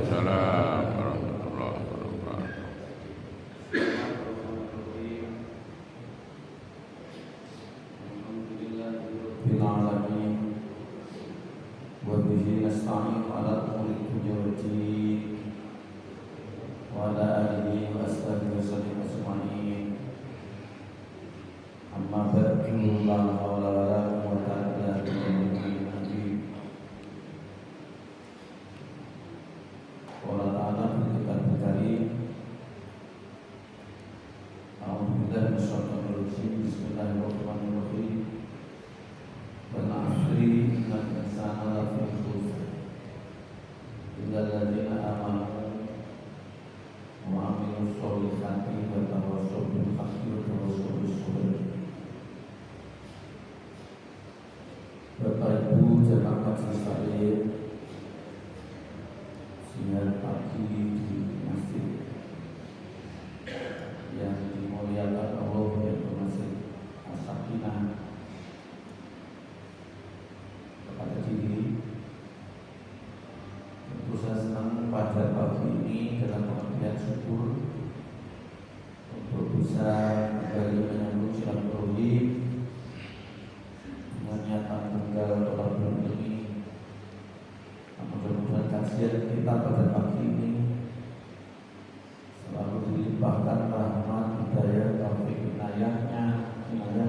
Waalaikumsalam warahmatullahi wabarakatuh. Bil alamin wa bihi nasta'in ala umuri dunya wa din wa ala alihi wa ashabihi wa sallam ajma'in. Amma ba'du, la hawla wa la quwwata illa billahil azim. Qala ta'ala fil kitabil karim, a'udzu billahi minasyaitonir rajim. Bismillahirrahmanirrahim. Wal 'asri innal insana lafi khusr illa alladziina aamanu wa 'amilus sholihati wa tawassaw bil haqqi wa tawassaw bis sabr. Bapak Ibu jamaah majelis taklim siang pagi di masjid yang dimuliakan Allah, yaitu Masjid As-Sakinah kepada diri. Tentu saya senang pada pagi ini dalam pengertian syukur untuk bisa kembali menyambung silaturahim dengan niatan tunggal tolabul ilmi. Mudah-mudahan kajian kita pada pagi ini selalu dilimpahkan rahmat, hidayah, taufik, inayah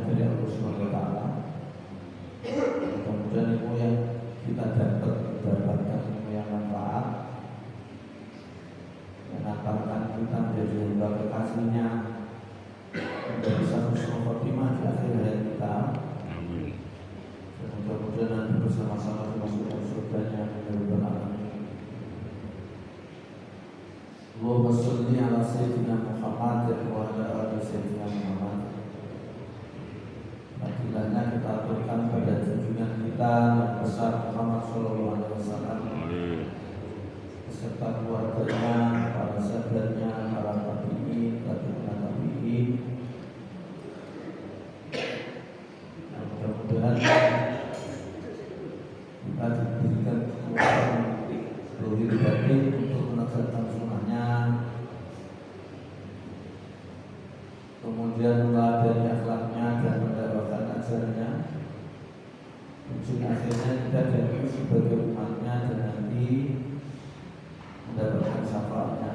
dari Allah Subhanahu wa taala. Mudah-mudahan ilmu yang kita dapatkan ilmu yang manfaat, yang akan kita menjadi hamba kekasihnya, menjadi satu khotimah di akhir hayat kita. Dan mudah-mudahan nanti bersama-sama dimasukkan surganya ya rabbal alamin. Allahumma sholli ala sayyidina Muhammad wa ala ali sayyidina Muhammad. Fadilahnya kita aturkan pada junjungan kita yang besar Muhammad sallallahu alaihi wasallam beserta keluarganya, para sahabatnya, para tabi'in, tabi'in. Nah, mudah-mudahan kita diberikan kekuatan lahir batin untuk menegakkan sunnahnya, kemudian meladani akhlaknya dan mendapatkan ajarnya. Ujung akhirnya kita jadi sebagai umatnya dan nanti mendapatkan syafaatnya.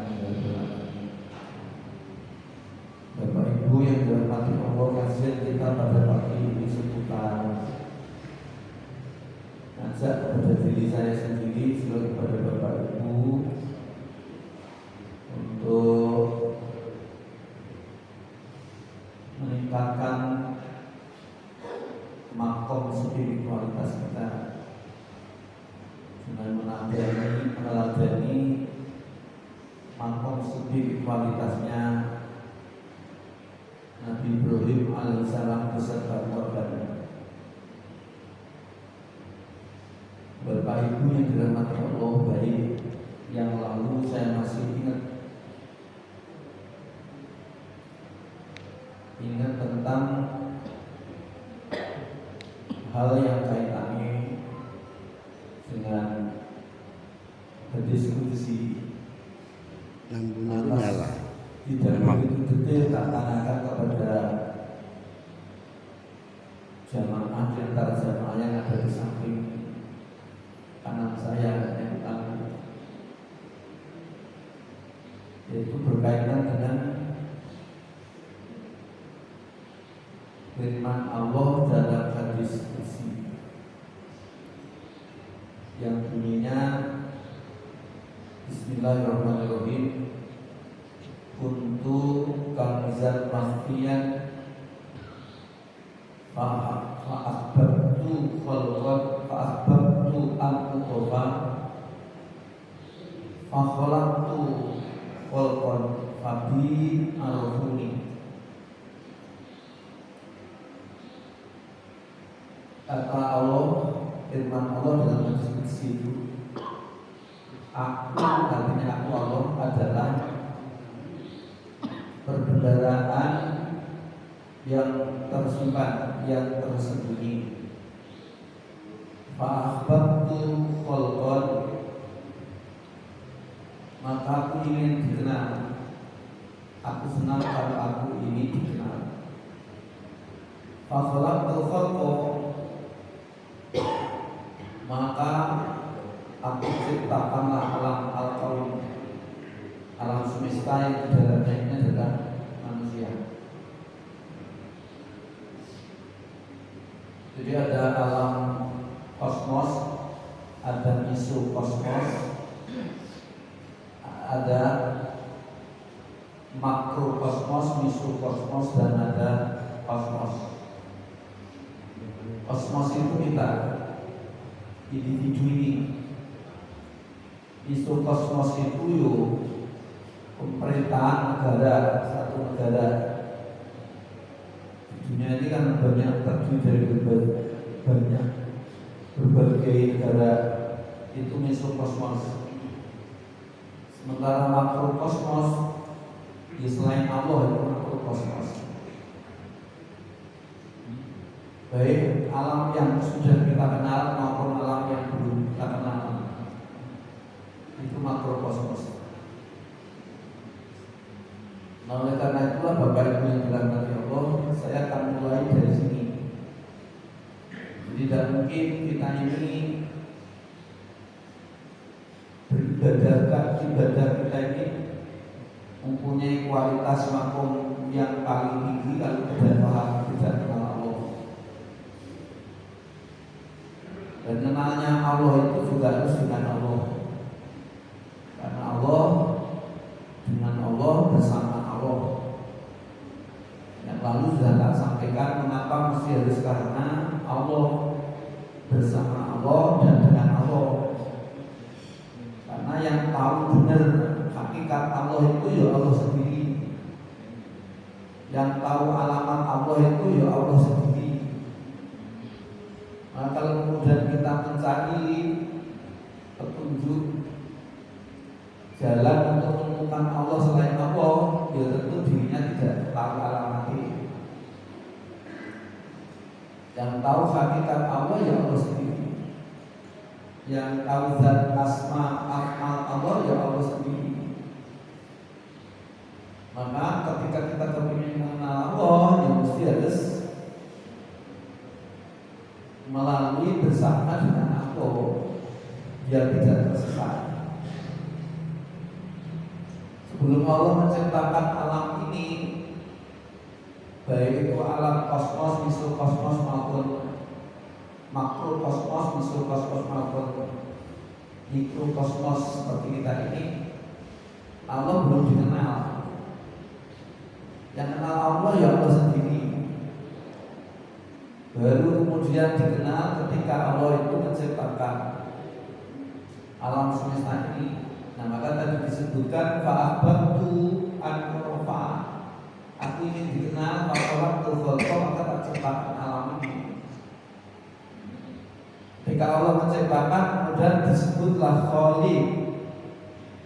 Bapak Ibu yang dirahmati Allah, kajian kita pada pagi ini seputar ngajak kepada diri saya sendiri juga kepada Bapak Ibu untuk meningkatkan makom spiritualitas kita dengan meneladani makom spiritualitasnya Nabi Ibrahim alaihissalam beserta keluarganya. Bapak Ibu yang dirahmati Allah, baik yang lalu saya masih ingat tentang hal yang kaitannya dengan berdiskusi Lampunya nyala. tidak begitu detail tanyakan kepada jamaah di antara jamaah yang ada di samping kanan saya yang utama, yaitu berkaitan dengan firman Allah dalam hadis qudsi yang bunyinya Bismillahirrahmanirrahim. Kuntu kanzan mahfiyan fa'ahbabtu khalqan fa'ahbabtu an utoba fa'khalaqtu khalqan fabi arhuni. Kata Allah, firman Allah dalam hadis qudsi itu, aku, artinya aku Allah adalah perbendaharaan yang tersimpan, yang tersembunyi. Fa'ahbabtu khalqan, senang kalau aku ini dikenal. Fakhalaqtul khalqa, maka aku ciptakanlah alam al-kaun, alam semesta yang di dalamnya ini adalah manusia. Jadi ada alam kosmos, ada mesokosmos, ada makrokosmos, mesokosmos, dan ada kosmos. Kosmos itu kita, individu ini. Mesokosmos itu pemerintahan negara, satu negara. Di dunia ini kan banyak, terdiri dari berbagai negara. Itu mesokosmos. Sementara makrokosmos, ya selain Allah itu makrokosmos. Baik alam yang sudah kita kenal maupun alam yang belum kita kenal, itu makrokosmos. Nah, oleh karena itulah Bapak Ibu yang dirahmati Allah, saya akan mulai dari sini. Tidak mungkin kita ini ibadah kita ini mempunyai kualitas makom yang paling tinggi kalau tidak paham, tidak kenal Allah. Dan kenalnya Allah itu juga harus dengan Allah. Karena Allah, dengan Allah, bersama Allah. Yang lalu sudah tak sampaikan mengapa mesti harus karena Allah, bersama Allah, dan dengan Allah. Karena yang tahu benar hakikat Allah itu ya Allah sendiri. Yang tahu alamat Allah itu ya Allah sendiri. Nah, kalau kemudian kita mencari petunjuk jalan untuk menemukan Allah selain Allah, ya tentu dirinya tidak tahu alamatnya. Yang tahu hakikat Allah ya Allah sendiri. Yang tahu zat asma af'al Allah ya Allah sendiri. Maka ketika kita kepingin mengenal Allah, ya mesti harus melalui bersama dengan Allah, biar tidak tersesat. Sebelum Allah menciptakan alam ini, baik itu alam kosmos, mesokosmos maupun makrokosmos, mesokosmos maupun mikrokosmos seperti kita ini, Allah belum dikenal. Yang kenal Allah ya Allah sendiri. Baru kemudian dikenal ketika Allah itu menciptakan alam semesta ini. Nah, maka tadi disebutkan fa'ahbabtu an urofa. Aku ingin dikenal, maka tak ciptakan alam ini. Ketika Allah menciptakan, kemudian disebutlah Khaliq.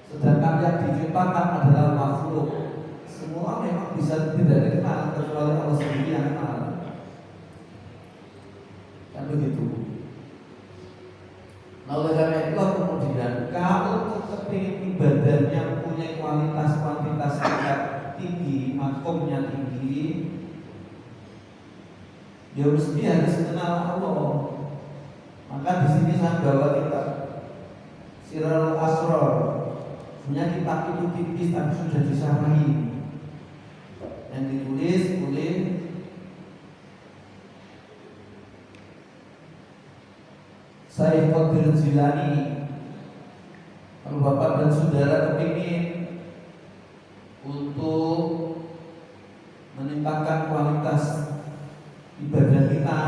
Sedangkan yang diciptakan adalah makhluk. Semua memang bisa tidak dikenal kecuali Allah sendiri yang kenal. Kan begitu. Nah, oleh karena itulah kemudian kalau kita ingin ibadahnya punya kualitas kuantitas yang tinggi, makomnya tinggi, ya mesti harus kenal Allah. Maka di sini saya bawa kitab Sirrul Asrar. Sebenarnya kitab itu tipis tapi sudah disarahi. Yang ditulis oleh Syekh Qadir Jilani. Kalau Bapak dan Saudara kepingin untuk meningkatkan kualitas ibadah kita,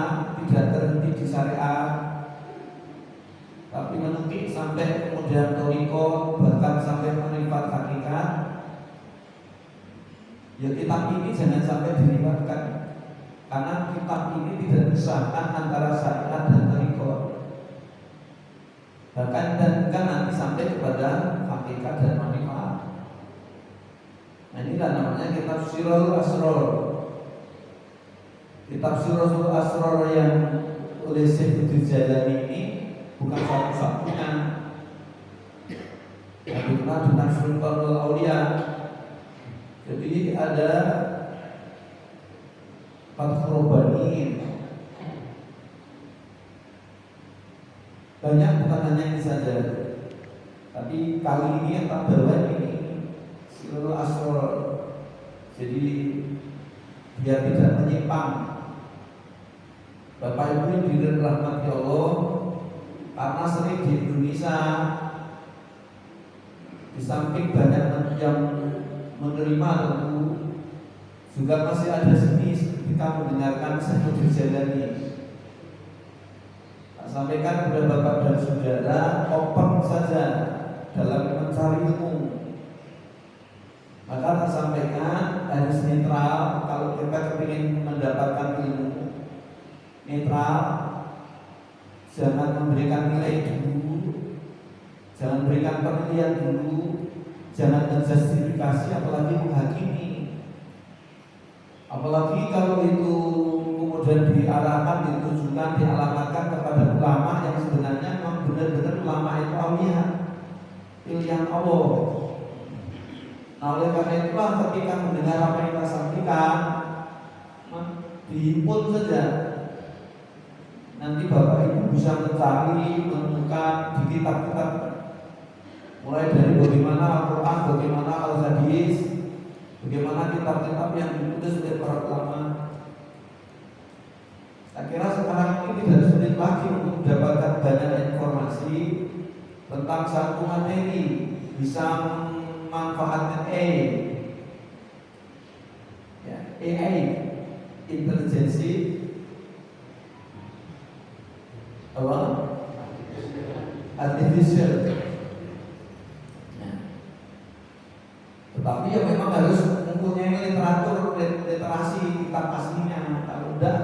tidak terhenti di syariat, tapi menukik sampai kemudian toriko, bahkan sampai menimpat hakikat, ya kitab ini jangan sampai dilibatkan, karena kitab ini tidak disahkan antara syariat dan toriko. Bahkan dan kan nanti sampai kepada hakikat dan manfaat. Nah, inilah namanya kitab Sirrul Asrar. Kitab Sirrul Asrar yang oleh Syekh Qadir Jilani ini bukan satu-satunya. Yang dikenal dengan Sultanul Aulia. Jadi ada Fathurobani, banyak bukan hanya ini saja. Tapi kali ini yang tak bawa ini Sirul Asror. Jadi biar tidak menyimpang, Bapak Ibu yang dirahmati Allah, karena sering di Indonesia di samping banyak yang menerima tentu juga masih ada sini ketika mendengarkan Syekhul Jalani. Sampaikan kepada Bapak dan Saudara, open saja dalam mencari ilmu. Maka tak sampaikan harus netral. Kalau kita ingin mendapatkan ilmu, netral, jangan memberikan nilai dulu, jangan berikan penilaian dulu, jangan menjustifikasi, apalagi menghakimi. Apalagi kalau itu kemudian diarahkan, ditujukan, dialamatkan kepada ulama yang sebenarnya memang benar-benar ulama itu aulia, pilihan Allah. Nah, oleh karena itulah ketika mendengar apa yang kita sampaikan, dihimpun saja. Nanti Bapak Ibu bisa mencari, menemukan di kitab-kitab, mulai dari bagaimana Al-Quran, bagaimana Al-Hadis, bagaimana kitab-kitab yang ditulis oleh para ulama. Saya kira sekarang ini tidak sulit lagi untuk mendapatkan banyak informasi tentang satu materi, bisa memanfaatkan AI, intelijensi apa? Artificial. Tetapi ya memang harus mempunyai literatur, literasi kitab aslinya. Kalau tidak,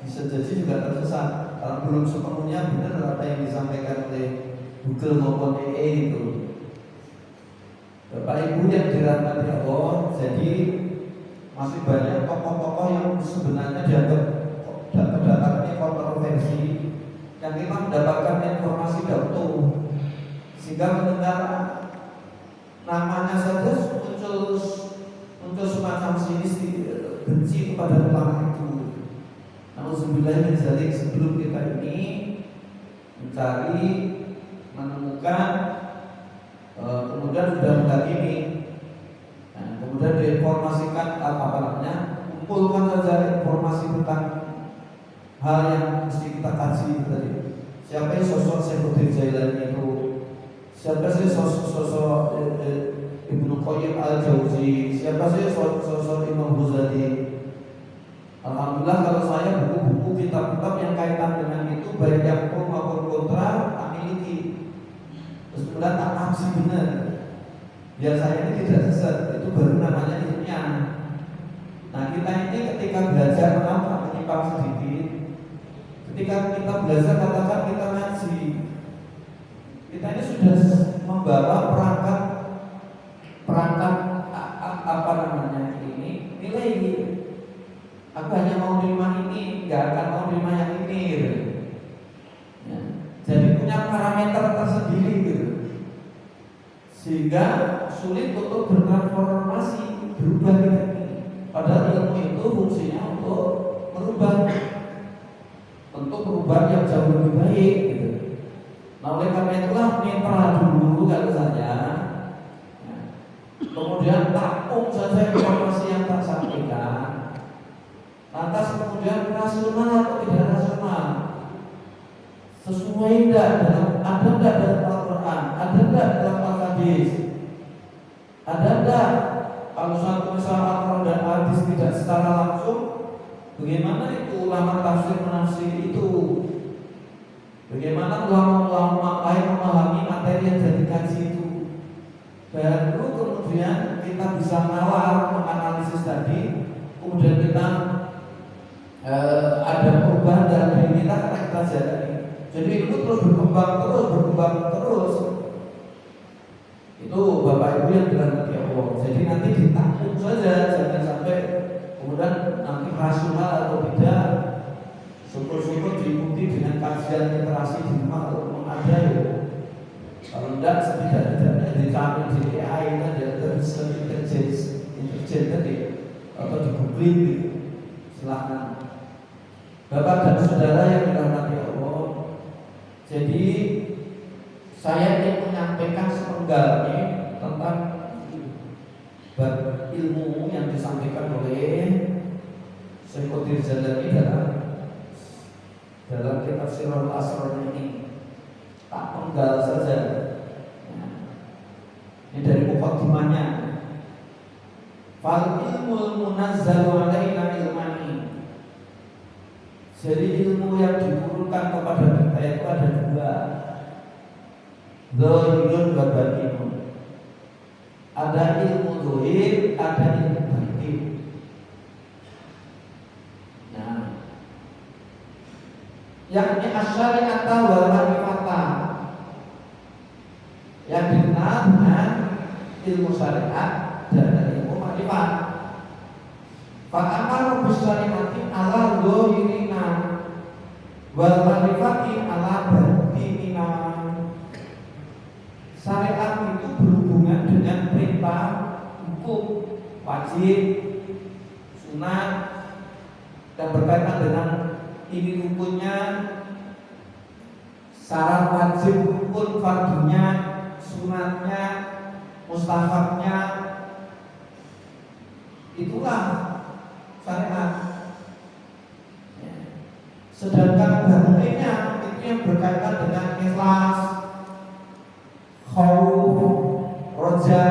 bisa jadi juga tersesat. Kalau belum sepenuhnya benar apa yang disampaikan oleh Google maupun AI itu. Bapak Ibu yang dirahmati Allah, jadi masih banyak tokoh-tokoh yang sebenarnya dianggap kedatangannya kontroversi, yang kita mendapatkan informasi jatuh, sehingga mendengar namanya saja muncul semacam sinis benci kepada ulama itu. Alhamdulillah dari sebelum kita ini mencari, menemukan, kemudian sudah menghakimi, kemudian diinformasikan kumpulkan saja informasi tentang hal yang mesti kita kaji tadi. Siapa sosok Syekhul Jalani itu? Siapa sih sosok Ibnu Qayyim Al-Jauzi? Siapa sih sosok Imam Ghazali? Alhamdulillah kalau saya buku-buku kitab-kitab yang kaitan dengan itu, baik yang pro maupun kontra, tak miliki. Terus kemudian tak kaji benar, biar saya ini tidak sesat. Itu baru namanya ilmiah. Nah, kita ini ketika belajar menyimpang sedikit. Ketika kita belajar, katakan kita ngaji, kita ini sudah membawa perangkat nilai. Aku hanya mau terima ini, nggak akan mau terima yang ini gitu. Ya, jadi punya parameter tersendiri gitu, sehingga sulit untuk bertransformasi, berubah gitu. Padahal ilmu itu fungsinya untuk merubah, untuk perubahan yang jauh lebih baik gitu. Nah, oleh karena itulah netral dulu kalau saja, kemudian tampung saja informasi yang tak sampaikan. Lantas kemudian rasional atau tidak rasional, sesuai tidak dalam, ada tidak dalam Al-Quran, ada tidak dalam Al-Hadis, ada tidak. Kalau satu misal Al-Quran dan Hadis tidak secara langsung, bagaimana itu ulama tafsir menafsir itu? Bagaimana ulama-ulama lain memahami materi yang jadi kaji itu? Baru kemudian kita bisa nalar menganalisis tadi, kemudian kita ada perubahan dalam diri kita karena kita jalani. Jadi itu terus berkembang terus. Itu Bapak Ibu yang dirahmati Allah. Jadi nanti ditampung saja, jangan sampai kemudian nanti rasional atau tidak. Syukur-syukur diikuti dengan kajian literasi di rumah atau ada ya. Kalau tidak, setidaknya dicari di AI ada intelijen tadi atau di googling gitu. Silahkan. Bapak dan saudara yang dirahmati Allah, jadi saya ingin menyampaikan sepenggal ini tentang ilmu yang disampaikan oleh Syekh Qadir Jalani dalam kitab Sirrul Asrar ini. Tak penggal saja. Ini dari mukaddimahnya. Fal ilmul munazzalu alaina ilmani. Jadi ilmu yang diturunkan kepada kita itu ada dua. Zahirun wa batinun. Ada ilmu zahir, ada ilmu batin. Nah, yakni asyari'ata wal ma'rifata, yang dikenal dengan ilmu syariat dan ilmu ma'rifat. Fa amaru bisyari'ati ala zahirina wal ma'rifati ala batinina. Syariat itu berhubungan dengan perintah, hukum, wajib, sunat, dan berkaitan dengan ini rukunnya, syarat wajib, rukun, fardunya, sunatnya, mustahabnya. Itulah syariat. Sedangkan batinnya itu yang berkaitan dengan ikhlas, khauf, roja,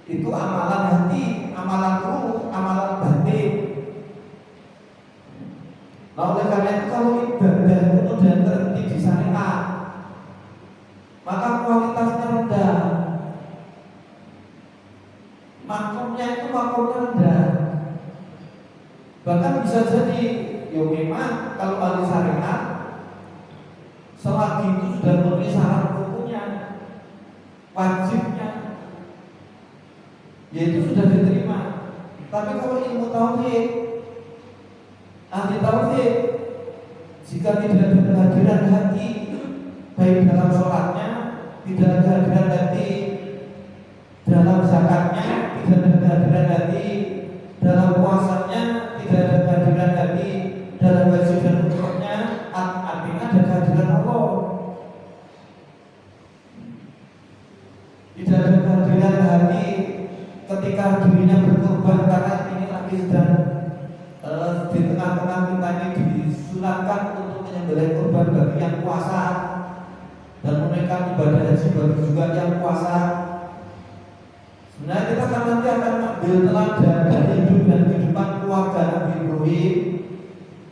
itu amalan hati, amalan ruh, amalan batin. Nah, oleh karena itu kalau ibadah itu sudah terhenti di syariat, maka kualitasnya rendah, makomnya itu makomnya rendah. Bahkan bisa jadi, ya memang kalau ahli syariat selagi itu sudah memenuhi syarat hukumnya, wajibnya, yaitu sudah diterima. Tapi kalau ilmu tauhid, ahli tauhid, jika tidak ada kehadiran hati, baik dalam sholatnya, tidak ada kehadiran hati dalam zakatnya, tidak ada kehadiran hati dalam puasanya, tidak ada kehadiran hati dalam wajib dan hukumnya, artinya ada kehadiran Allah. Tidak ada kehadiran hati ketika dirinya berkorban, karena ini lagi sedang di tengah-tengah kita ini disunatkan untuk menyembelih korban bagi yang puasa dan menunaikan ibadah haji bagi juga yang puasa. Sebenarnya kita kan nanti akan mengambil teladan dari hidup dan kehidupan keluarga Nabi Ibrahim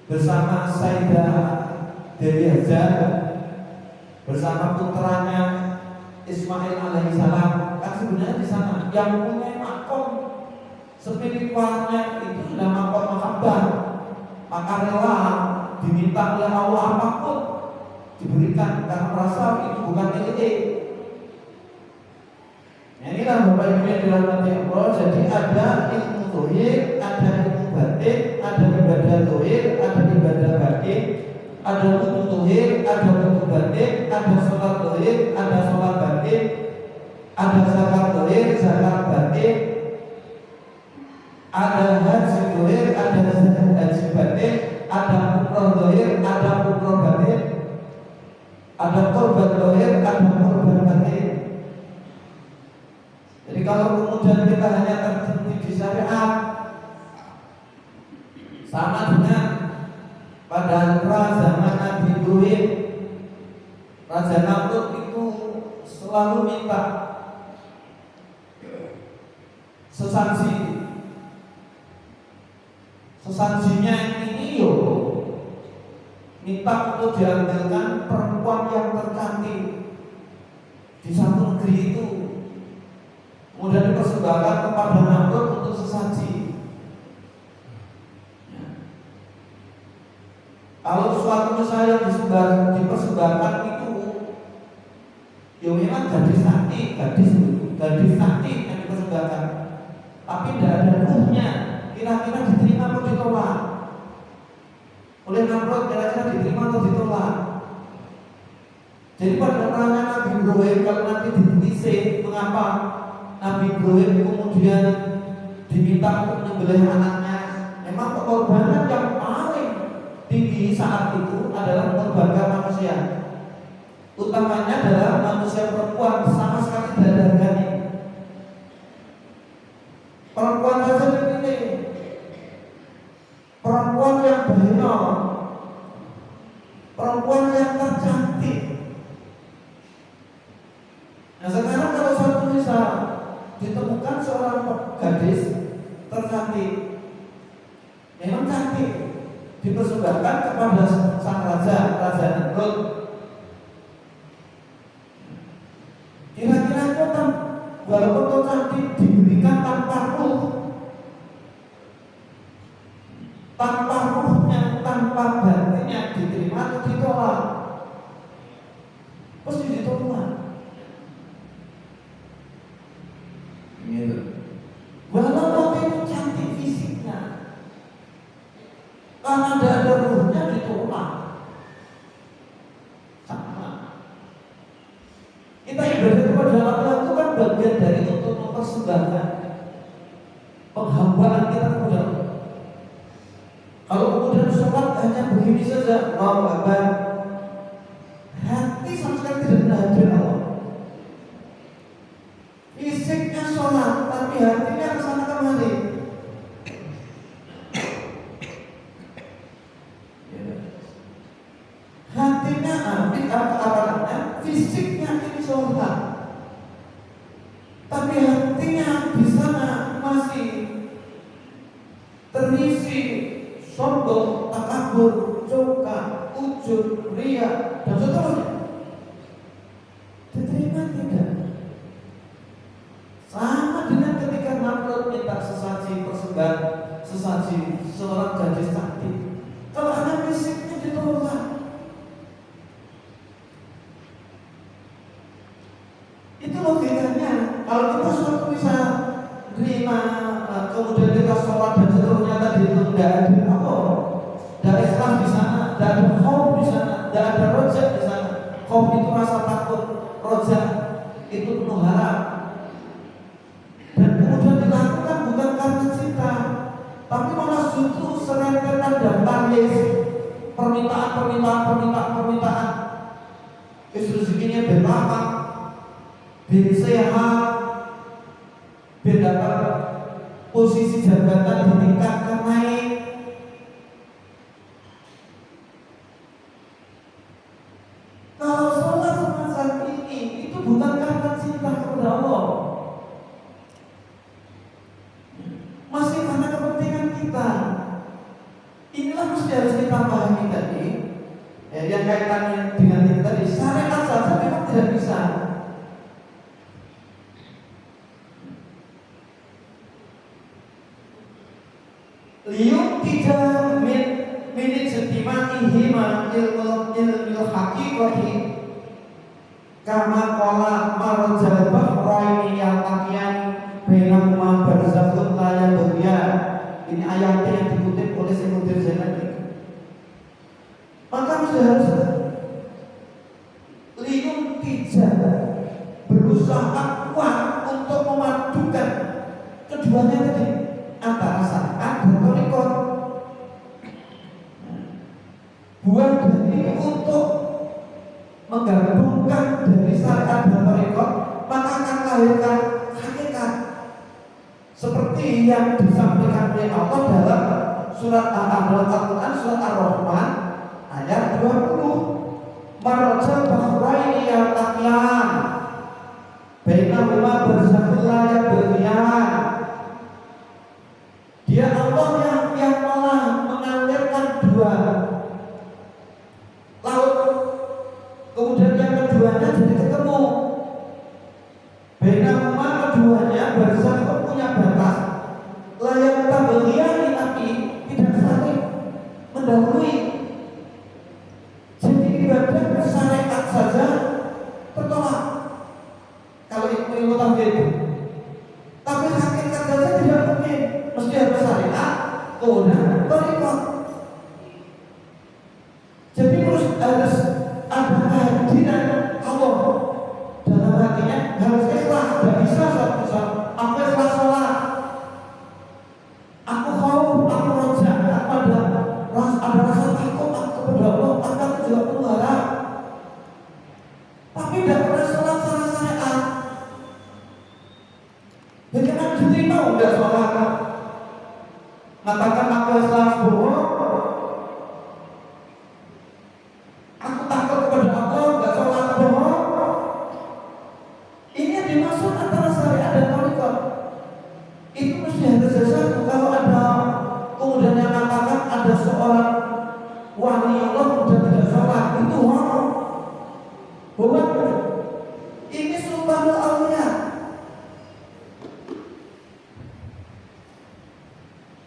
bersama Sayyidah Dewi Hajar bersama putranya Ismail alaihissalam. Kan sebenarnya di sana yang punya makom spiritualnya itu sudah makom mahabbah, maka rela diminta oleh Allah apapun diberikan karena merasa itu bukan milik. Nah, inilah Bapak Ibu yang dirahmati Allah. Jadi ada ilmu zahir, ada ilmu batin, ada ibadah zahir, ada ibadah batin, ada wudu zahir, ada wudu batin, ada sholat zahir, ada sholat batin, ada zakat zahir, zakat batin, ada haji zahir, ada haji batin, ada umrah zahir, ada umrah batin, ada korban zahir, ada korban batin. Jadi kalau kemudian kita hanya terhenti di syariat, sama dengan pada zaman Nabi Ibrahim, Raja Namrud itu selalu minta sesajinya ini minta untuk diambilkan perempuan yang tercantik di satu negeri itu, kemudian dipersembahkan kepada Namrud untuk sesaji. Kalau suatu misalnya dipersembahkan itu, ya memang gadis sakti yang dipersembahkan, tapi tidak ada ruhnya. Kira-kira diterima atau ditolak oleh Namrud, kira-kira diterima atau ditolak. Jadi pada orangnya Nabi Ibrahim kalau nanti ditelisih, mengapa Nabi Ibrahim kemudian diminta untuk menyembelih anaknya. Memang pengorbanan yang paling tinggi saat itu adalah mengorbankan manusia. Utamanya adalah manusia perempuan, sama sekali tidak ada harganya. Perempuan saja dipilih, perempuan yang bahino, perempuan yang tercantik. Nah sekarang kalau suatu misal ditemukan seorang gadis tercantik, memang cantik, dipersembahkan kepada sang raja, Raja Nemrud. Kira-kira itu kan walaupun itu cantik diberikan tanpa ruhnya, tanpa batinnya, diterima atau ditolak? Pasti ditolak. Gitu. Walaupun itu cantik fisiknya, karena tidak ada ruhnya ditolak. Sama. Kita ibadah kepada Allah itu kan bagian dari untuk mempersembahkan penghambaan kita kepada Allah. Kalau kemudian sholat hanya begini saja, mau apa? Hati sama sekali tidak hadir Allah. Fisiknya sholat, tapi hatinya kesana kemari. Hatinya apa namanya? Fisiknya ini sholat, tapi hatinya di sana masih terisi sombong, takabur, coka, ujub, ria, dan seterusnya. Diterima tidak? Sama dengan ketika Namrud minta sesaji persembahan, sesaji seorang gadis cantik. Kalau hanya fisiknya ditolak. Itu logikanya. Kalau kita suatu misal terima, kemudian kita sholat dan seterusnya tadi itu tidak ada apa, tidak ikhlas di sana, tidak ada khauf di sana, tidak ada rojak di sana. Khauf itu rasa takut, rojak itu penuh harap. Dan kemudian dilakukan bukan karena cinta, tapi malah justru serentetan dan tangis, permintaan. Rezekinya berlapang, bin sehat, bin dapat posisi jabatan ditingkatkan naik. Kalau sholat semacam ini itu bukan karena cinta kepada Allah, masih karena kepentingan kita. Inilah mesti harus kita pahami tadi, yang kaitannya dengan ini tadi. Syariat saja memang tidak bisa. Liuk tidak minit setimahihima ilmu hakikati kama kola marojal bahraini yang takian bainahuma barzakhun la yabghiyan. Ini ayat yang dikutip oleh Syekh Jalalain. Maka harus liuk tidak berusaha kuat untuk memadukan keduanya tadi, antara syariat dan thariqah. Buat dari untuk menggabungkan dari syariat dan thariqah, maka akan melahirkan hakikat seperti yang disampaikan oleh Allah dalam surat Al-Quran, surat Ar-Rahman ayat 20. Marajal bahraini yaltaqiyan bainahuma barzakhun la yabghiyan. Dia Allah yang malah mengalirkan dua laut, kemudian yang keduanya jadi ketemu. Bainahuma keduanya barzakhun punya batas, layak tabghiyan tapi tidak saling mendahului. Jadi ibadah syariat saja tertolak kalau ilmu tauhid. Tapi hakikat saja tidak mungkin, mesti ada syariat, kemudian thariqah. Jadi harus ada kehadiran Allah dalam hatinya, harus ikhlas. Tidak bisa satu tapi tidak pernah sholat secara syariat. Bagaimana diterima udah sholat? Mengatakan aku Islam bohong, aku takut kepada Allah, nggak sholat bohong. Ini yang dimaksud antara syariat dan thariqat. Itu mesti harus satu. Kalau ada kemudian yang mengatakan ada seorang wali Allah kemudian tidak sholat, itu bohong. Ini Sultanul Aulia.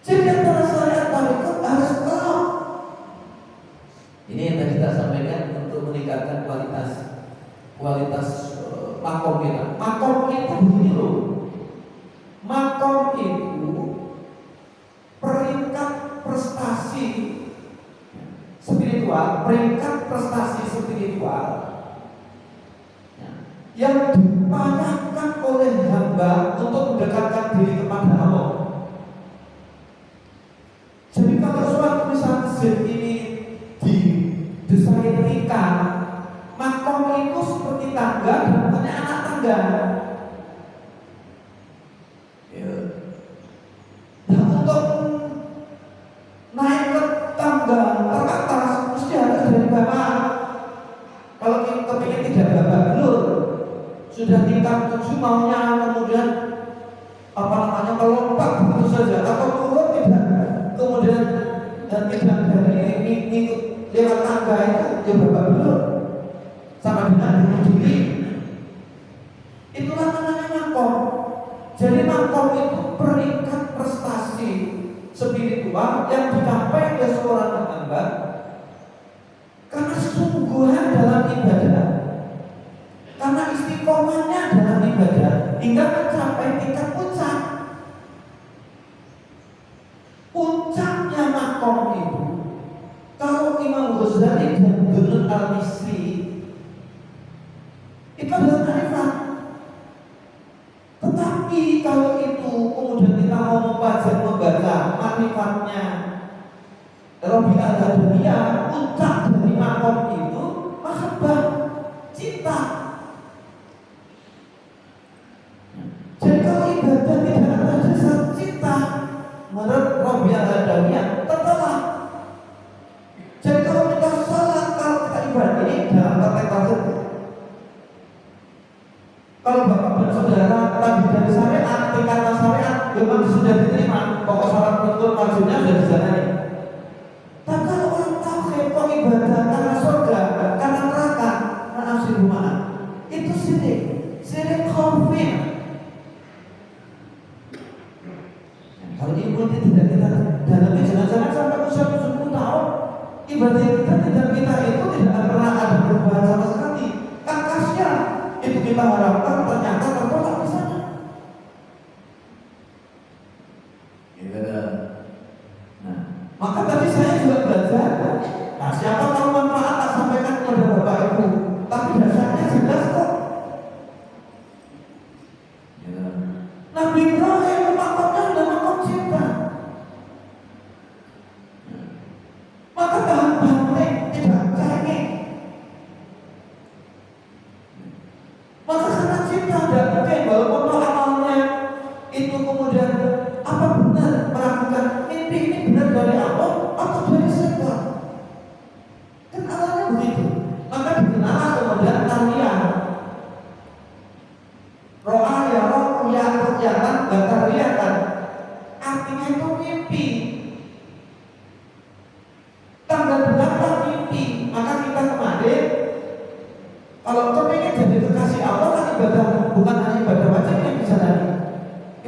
Jadi antara syariat thariqat harus tahu. Ini yang tadi kita sampaikan untuk meningkatkan kualitas makom kita. Makom itu begini loh. Makom itu peringkat prestasi spiritual, yang dipanahkan oleh hamba untuk mendekatkan diri kepada Allah. Jadi kalau suatu masjid ini didesain ikan, makom itu seperti tangga dan punya anak tangga. Nah, untuk naik ke tangga teratas mesti harus dari bawah. Kalau kita kepingin tidak babak belur, sudah tingkat 7 maunya kemudian melompat begitu saja atau turun tidak, kemudian dan tidak dari ngikut lewat tangga itu ya babak belur sama dengan bunuh diri. Itulah namanya makom. Jadi makom itu peringkat prestasi spiritual yang dicapai oleh seorang hamba karena kesungguhan dalam ibadah, karena istiqomahnya dalam ibadah hingga mencapai tingkat puncak. Puncaknya makom itu, kalau Imam Ghazali dan Dunun Al-Misri itu adalah marifat. Tetapi kalau itu kemudian kita mau membaca marifatnya Rabi Al-Adawiyah, puncak dari makom itu mahabbah, cinta. Jadi kalau ibadah tidak ada dasar cinta, menurut Rabi Al-Adawiyah tertolak. Jadi kalau kita sholat, kalau kita ibadah ini dalam konteks tafsir, kalau bapak dan saudara tadi dari syariat, tingkatan syariat memang sudah diterima, pokok sholat betul maksudnya sudah dijalani. Tapi kalau orang tauhid kok ibadah karena surga, karena neraka, maaf sih rumah, itu syirik kafir. Kalau ibadah tidak kita dalami, jangan-jangan sampai usia 70 tahun ibadah kita itu tidak pernah ada perubahan sama sekali. Kan kasihan, itu kita harapkan ternyata tertolak di sana. Nah, maka tadi saya juga belajar. Nah, siapa tahu manfaat tak sampaikan kepada Bapak Ibu, tapi dasarnya jelas kok. Nabi Ibrahim makamnya sudah makam cinta. Maka tahan banting tidak cengeng. Maka karena cinta tidak mungkin walaupun awalnya itu kemudian apa benar meragukan mimpi ini benar dari Allah atau dari setan. Kan awalnya begitu. Maka dikenal kemudian tarian. Ro'a ya roh ya ru'yatan batariyatan. Artinya itu mimpi. Tanggal berapa mimpi? Maka kita kemarin kalau kepingin jadi kekasih Allah kan ibadah, bukan hanya ibadah wajib yang bisa dijalani,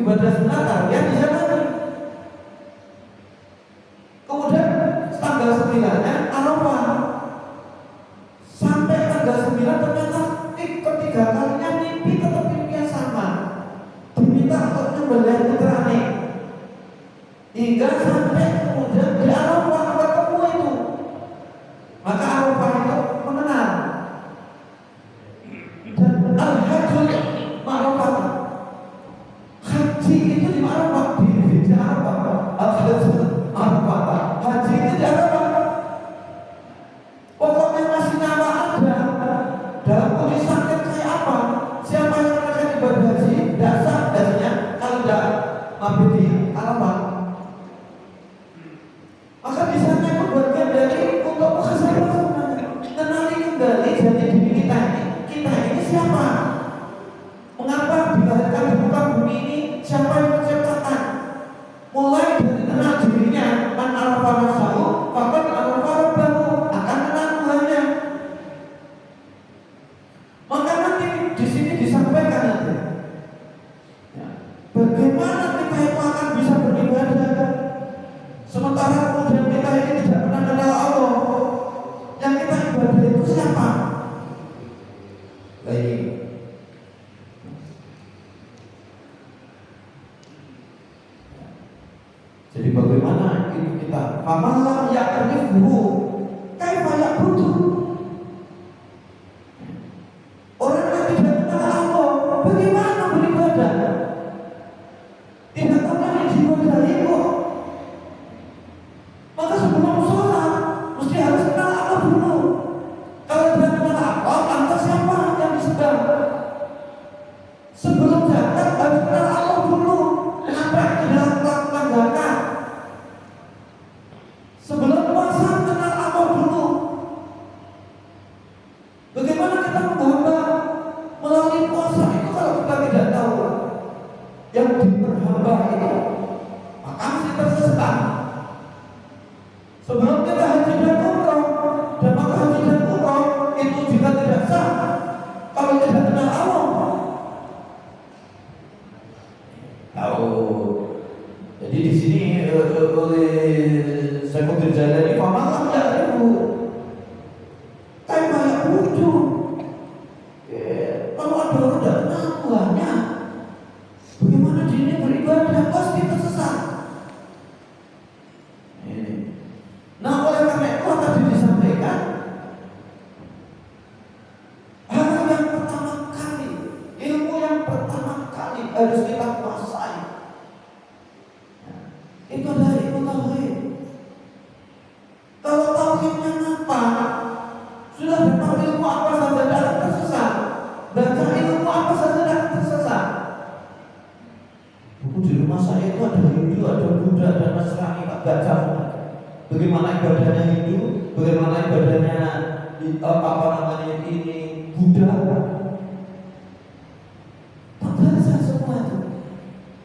ibadah sunat yang dijalani. Kemudian tanggal 9-nya Arafah. Sampai tanggal 9 ternyata ketiga kalinya mimpi tetap mimpi yang sama. Diminta untuk nyembelih putrane. Hingga sampai kemudian di Arafah ketemu itu. Maka Arafah itu mengenal. Dan al-hajjul ma'rufah. Haji itu di Arafah, di Arafah. Al-hajjul ma'rufah. Haji itu di Arafah. Pokoknya masih nama ada dalam tulisan di sini disampaikan nanti. Ya. Bagaimana kita itu akan bisa beribadah sementara kemudian kita ini tidak pernah kenal Allah? Yang kita ibadah itu siapa? Lagi. Jadi bagaimana itu kita? Famalam ya'rifuhu kaifa ya'budu. Orang yang tidak kenal Allah, bagaimana beribadah? Tidak pernah diibadahi kok. Maka sebelum sholat mesti harus kenal Allah dulu. Kalau tidak kenal Allah, lantas siapa yang disembah? Sebelum zakat harus kenal Allah dulu. Apa yang tidak melakukan zakat? Sebelum puasa kenal Allah dulu. Bagaimana kita menghamba melalui puasa itu kalau kita tidak tahu yang diperhamba itu, maka mesti tersesat. Sebelum kita haji dan umroh, dan maka haji dan umroh itu juga tidak sah kalau tidak kenal Allah. Tahu. Jadi di sini oleh Syekhul Jalani famalam ya'rifu kaifa ya'budu. Kalau ada orang tidak kenal Tuhannya, bagaimana dirinya beribadah, pasti tersesat. Nah, oleh karena itu tadi disampaikan hal yang pertama kali, ilmu yang pertama kali harus kita kuasai. Itu adalah ilmu tauhid. Kalau tauhidnya apa? Sudah tahu ilmu apa saja tidak akan tersesat. Baca ilmu apa saja tidak akan tersesat. Buku di rumah saya itu ada Hindu, ada Buddha, ada Nasrani, tak baca semua. Bagaimana ibadahnya Hindu, bagaimana ibadahnya ini Buddha. Tak baca semua itu.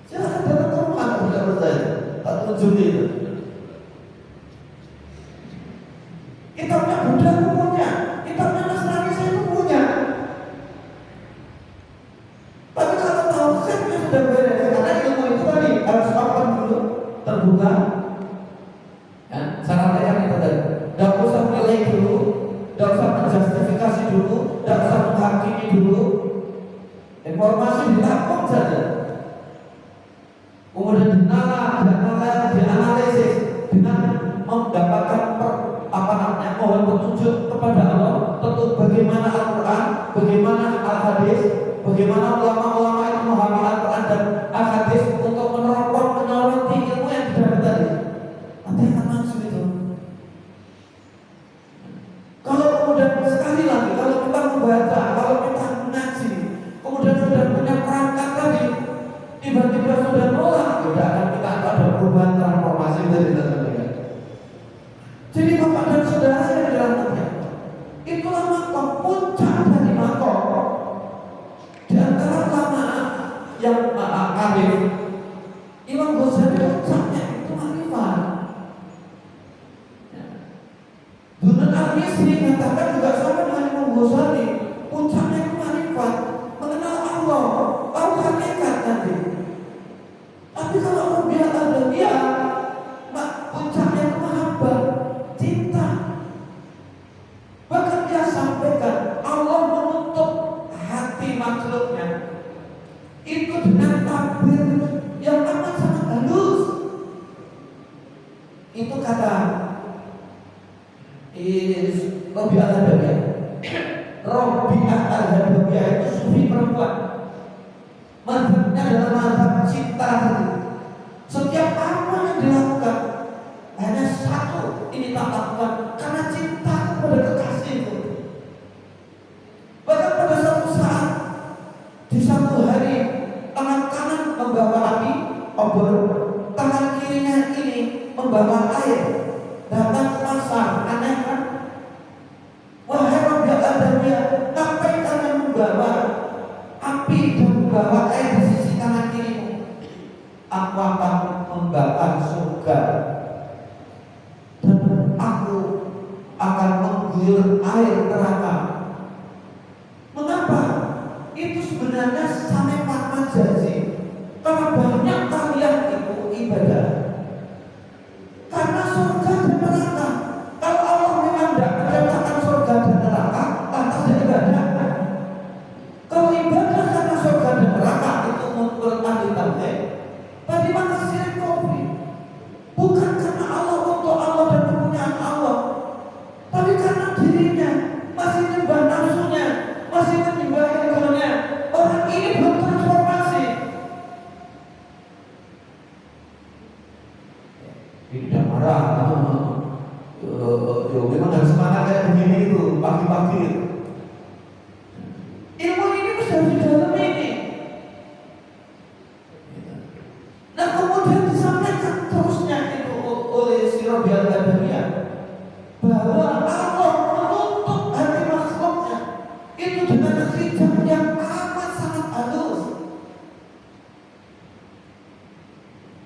Silakan datang ke rumah kalau tidak percaya. Tak tunjuk itu. Kitabnya Buddha aku punya, kitabnya Nasrani saya itu punya. Tapi kalau tauhidnya sudah beres, karena ilmu itu tadi harus open dulu, terbuka. Ya, syaratnya kan itu tadi. Tidak usah nilai dulu, tidak usah menjustifikasi dulu, tidak usah menghakimi dulu. Informasi ditampung saja. Kemudian dianalisis dengan mendapatkan mohon petunjuk kepada Allah tentang bagaimana Al-Quran, bagaimana Al-Hadis, bagaimana ulama-ulama itu memahami Al-Quran dan Al-Hadis untuk menyoroti ilmu yang didapat tadi. Nanti akan langsung itu. Kalau kemudian sekali lagi, kalau kita membaca, kalau kita mengaji, kemudian sudah punya perangkat tadi, tiba-tiba sudah nolak, tidak akan kita ada perubahan transformasi dari dalam. Jadi bapak dan saudara yang dilakukan, itulah makom, puncak dari makom. Di antara ulama yang arif, Imam Ghazali puncaknya itu makrifat. Dunan Al-Misri mengatakan juga sama dengan Imam Ghazali, puncaknya itu makrifat, mengenal Allah, tahu hakikat nanti. Tapi kalau orang ada dia, puncaknya itu mahabbah, cinta. Bahkan dia sampaikan Allah menutup hati makhluknya itu dengan tabir yang amat sangat halus. Itu kata Rabi'ah Al-Adawiyah. Rabi'ah Al-Adawiyah itu sufi perempuan. Mazhabnya adalah mazhab cinta. Setiap apa yang dilakukan hanya satu, ini tak lakukan karena cinta kepada kekasih itu. Bahkan pada suatu saat di satu hari, tangan kanan membawa api obor, tangan kirinya ini membawa air. Datang ke pasar, aneh kan? Wahai Rabi'ah Al-Adawiyah, ngapain kalian membawa api dan membawa air di sisi kanan kirimu? Aku akan membakar surga dan aku akan mengguyur air neraka. Mengapa? itu sebenarnya sampai Fatma Jazi. Karena banyak kalian itu ibadah. Karena surga dan neraka. Kalau Allah memang tidak menciptakan surga dan neraka, lantas ya ibadah. Kalau ibadah karena surga dan neraka itu menurut ahli tauhid, tadi maka syirik kufri. Bukan karena Allah untuk Allah dan kepunyaan Allah, tapi karena dirinya masih menyembah nafsunya, masih menyembah egonya. Orang ini belum transformasi. Tidak marah, memang harus semangat kayak begini itu pagi-pagi. Ilmu ini harus di dalam ini. Nah kemudian disampaikan terusnya itu oleh si Rabi Al-Adawiyah bahwa Allah menutup hati makhluknya itu dengan hijab yang amat sangat halus.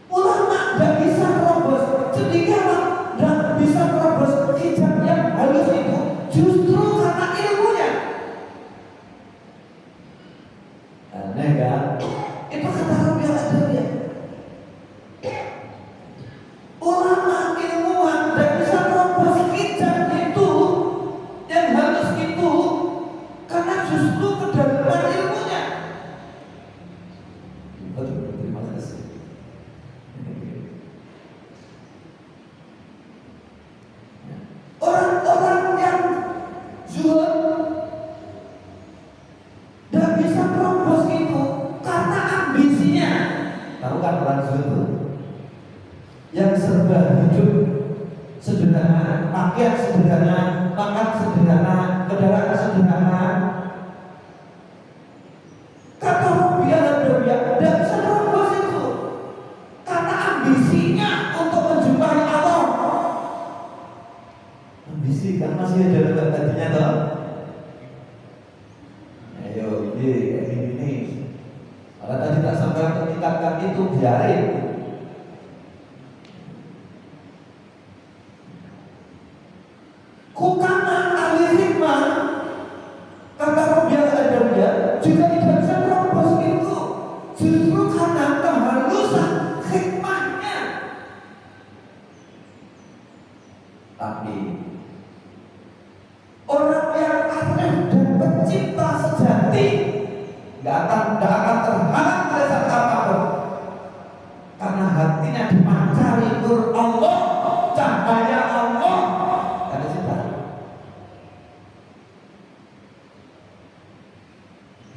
Ulama tidak bisa merobos, cendekiawan tidak bisa merobos hijab yang halus itu justru karena ilmunya. Aneh kan? Itu kata Rabi Al-Adawiyah. Ulama ilmuwan tidak bisa merobos hijab itu yang halus itu karena justru kedalaman ilmunya. Terima kasih. Orang-orang yang zuhud tidak bisa merobos itu karena ambisinya. Tahu kan orang zuhud yang serba hidup sederhana, pakaian sederhana, makan sederhana, kendaraan sederhana. Kata Rabi Al-Adawiyah tidak bisa merobos itu karena ambisinya untuk menjumpai Allah. Ambisi kan masih ada dalam hatinya toh. Ayo kayak gini. Kalau tadi tak sampai meningkatkan itu biarin. Kukana ahli hikmah kata Rabi Al-Adawiyah juga tidak bisa merobos itu justru karena kehalusan hikmahnya. Tapi orang yang arif dan pencipta sejati nggak akan terhalang oleh satu apapun karena hatinya dipancari nur Allah, cahaya Allah. Karena cinta.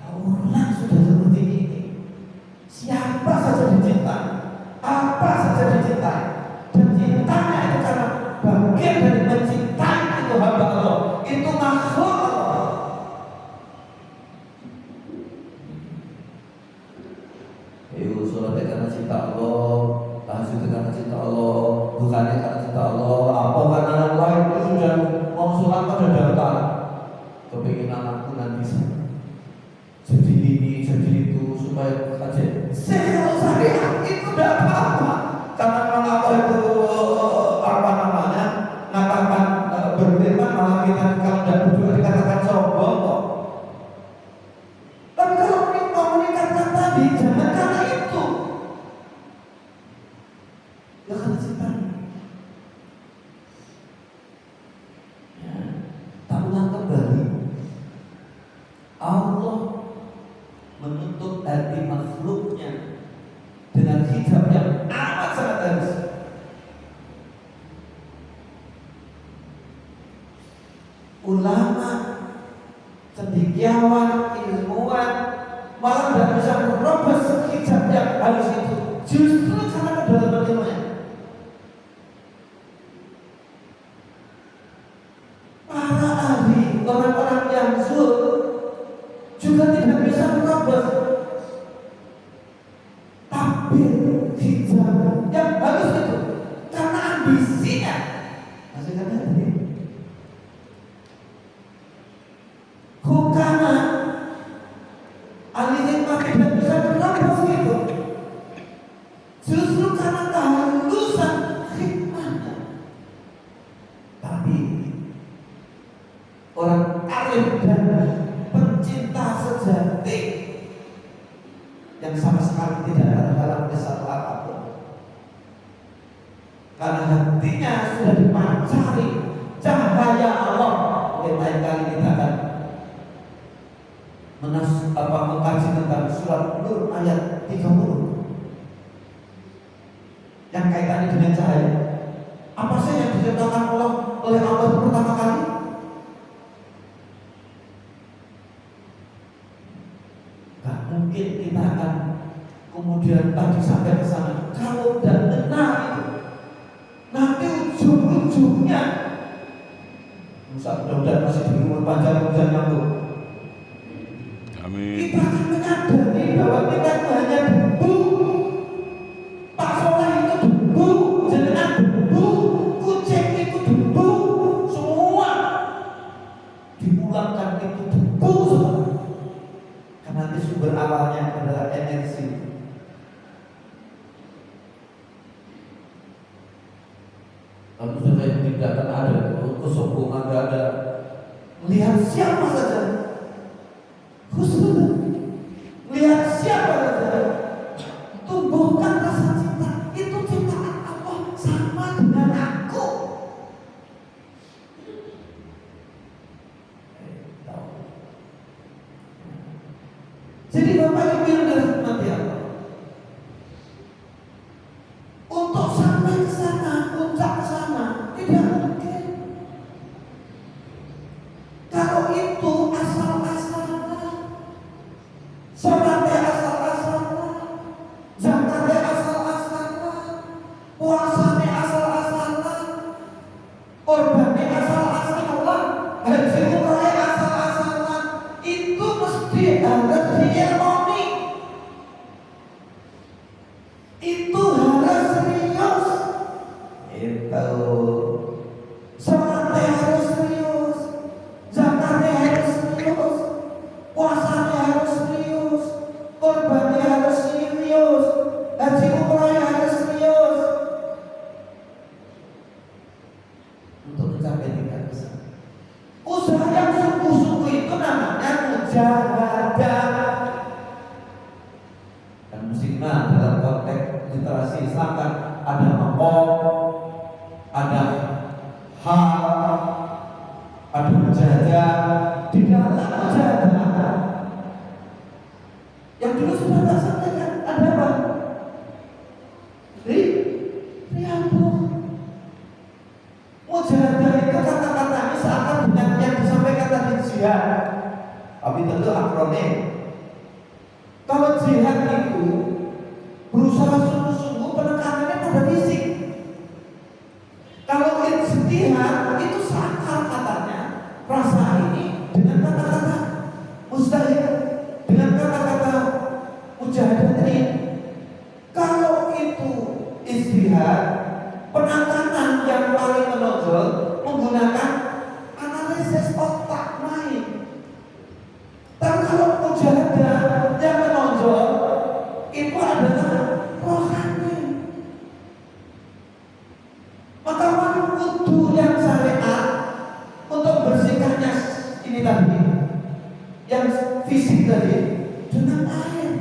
Orang sudah seperti ini, siapa saja dicintai, apa saja dicintai, dan cintanya itu karena bagian dari mencintai itu hamba Allah, itu makhluk Allah. Ayo sholat karena cinta Allah, tahajud karena cinta Allah, bukannya karena cinta Allah. Apa karena anak lain itu sudah mau sholat pada datang, kepingin anakku nanti jadi ini, jadi itu supaya aja. Kalau syariat itu tidak apa-apa, karena mengapa itu apa namanya mengatakan berfirman malah kita kalau tidak berdua dikatakan sombong kok. Tapi kalau mau meningkatkan tadi jangan karena itu, ya karena cinta. Ya, tak ulang kembali. Allah menutup hati makhluknya dengan hijab yang amat sangat halus. Ulama, cendekiawan, ilmuwan malah tidak bisa merobos hijab yang halus itu justru karena kedalaman ilmunya. Para ahli, orang-orang yang zuhud juga tidak bisa merobos tabir hijab yang halus itu karena ambisinya. Masih kata tadi Hukana ahli hikmah tidak bisa merobos itu justru karena kehalusan hikmahnya. Tapi orang alim dan pencinta sejati sama sekali tidak ada dalam satu apapun. Karena hatinya sudah dipancari cahaya Allah. Lain kali kita akan mengkaji tentang surat Nur ayat 30 yang kaitannya dengan cahaya. Apa sih yang diciptakan oleh Allah pertama kali? Gak mungkin kita akan kemudian tadi sampai ke sana kalau tidak benar itu. Nanti ujung-ujungnya, mudah-mudahan masih di umur panjang hujan nyambung. Amin. Kita akan menyadari bahwa kita itu hanya debu. Pak Soleh itu debu, jenengan debu, kucing itu debu, semua dipulangkan itu debu semua. Karena nanti sumber awalnya adalah energi. Lalu sudah tidak akan ada kesombongan, tidak ada. Lihat siapa saja, khusus lihat siapa saja, tumbuhkan rasa cinta. Itu ciptaan Allah sama dengan aku. Jadi Bapak Ibu yang dirahmati Allah, untuk sampai ke sana, puncak ke sana, tidak mungkin. Kalau itu asal-asalan, sholatnya asal-asalan, zakatnya asal-asalan, puasanya asal-asalan, korbannya asal-asalan, haji umrahnya asal-asalan, itu mesti harus diilmoni. Itu harus serius. Itu sholatnya harus serius, zakatnya harus serius, puasanya harus serius, korbannya harus serius, haji umrahnya harus serius. Untuk mencapai tingkat besar, usaha yang sungguh-sungguh itu namanya mujahadah. Dan muslimah dalam konteks literasi Islam kan ada maqam, ada hal, ada mujahadah. Di dalam mujahadah yang dulu sudah tak sampaikan ada apa? Riyadhah. Mujahadah itu kata-katanya seakan dengan yang disampaikan tadi jihad, tapi tentu akronim. Kalau jihad itu berusaha sungguh-sungguh, penekanannya pada fisik. Kalau ijtihad itu sakral katanya, rasa ini dengan kata-kata mustahil, dengan kata-kata mujahadah ini. Kalau itu ijtihad, penekanan yang paling menonjol menggunakan analisis otak main. Tapi kalau mujahadah yang menonjol itu adalah rohani. Maka wudhu yang syariat untuk bersihkannya ini tadi, yang fisik tadi dengan air.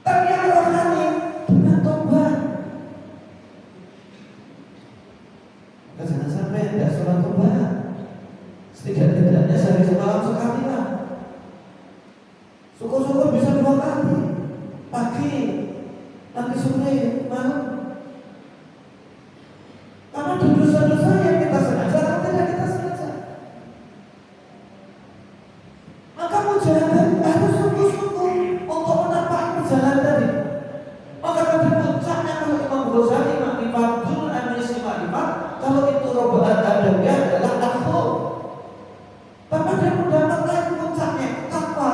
Tapi yang rohani dengan tobat. Maka jangan sampai tidak sholat tobat. Setidak-tidaknya sehari semalam sekali lah. Syukur-syukur bisa 2 kali, pagi, nanti sore, malam. Karena ada dosa-dosa yang kita sengaja atau tidak kita sengaja. Maka mujahadah harus sungguh-sungguh untuk menapak perjalanan tadi. Maka pada puncaknya kalau Imam Ghazali makrifat dulu analisi makrifat, kalau itu robaat adawiyah adalah akhir. Tapi ada pendapat lain puncaknya itu takwa.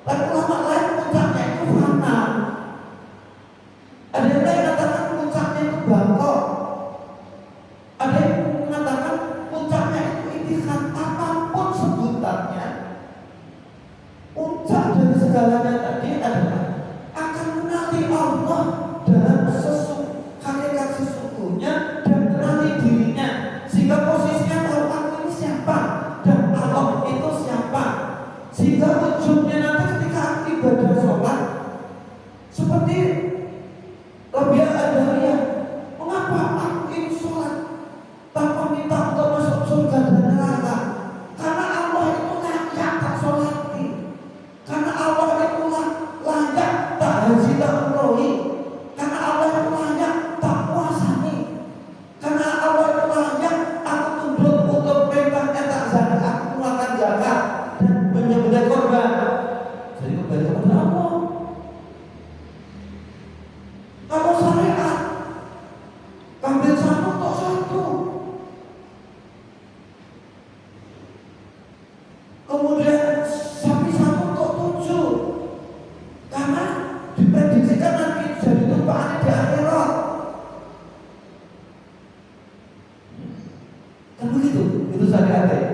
Dan ulama lain puncaknya itu fana. Ada yang lain katakan puncaknya itu bangkok. Ada yang mengatakan puncaknya itu itikad. Apapun sebutannya, puncak dari segalanya tadi adalah akan mengenali Allah dalam hakikat sesungguhnya dan mengenali dirinya, sehingga posisinya tahu aku ini siapa dan Allah itu siapa, sehingga ujungnya nanti ketika aku Kemudian sapi satu kok 7, karena diprediksikan nanti jadi tumpahan di akhirat. Kan begitu, itu syariat.